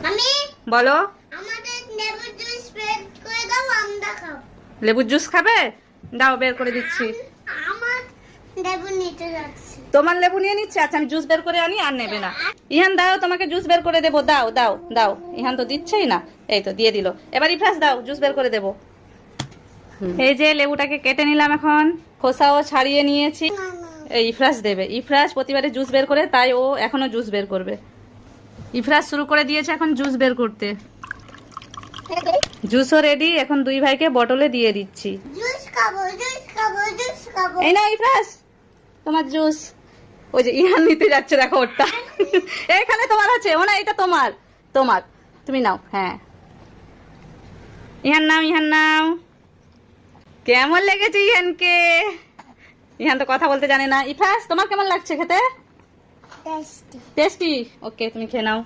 আমি বলো। আমাদের লেবু জুস বের করে দাও, আমরা খাবো। লেবুর জুস খাবে? দাও বের করে দিচ্ছি। আমার লেবু নিতে যাচ্ছি। তোমার লেবু নিয়ে নিচ্ছে? আচ্ছা আমি জুস বের করে আনি, আর নেবে না। ইহান দাও, তোমাকে জুস বের করে দেবো। দাও দাও দাও। ইহান তো দিচ্ছেই না। এই তো দিয়ে দিল। এবার ইফরাজ দাও, জুস বের করে দেবো। এই যে লেবুটাকে কেটে নিলাম, এখন খোসাও ছাড়িয়ে নিয়েছি। এই ইফরাজ দেবে। ইফরাজ প্রতিবারে জুস বের করে, তাই ও এখনো জুস বের করবে। ইফরাজ শুরু করে দিয়েছে এখন জুস বের করতে। জুসও রেডি, এখন দুই ভাইকে বটলে দিয়ে দিচ্ছি। জুস খাবো, জুস খাবো, জুস খাবো। এই না ইফরাজ, তোমার জুস। ওই যে ইহান নিতে যাচ্ছে, দেখো ওরটা। এখানে তোমার আছে। ও না, এটা তোমার। তোমার, তুমি নাও। হ্যাঁ, ইহান নাও, ইহান নাও। কেমন লেগেছে ইহানকে? ইহান তো কথা বলতে জানে না। ইফরাজ, তোমার কেমন লাগছে খেতে? টেস্টি। টেস্টি? ওকে, তুমি খেয়ে নাও।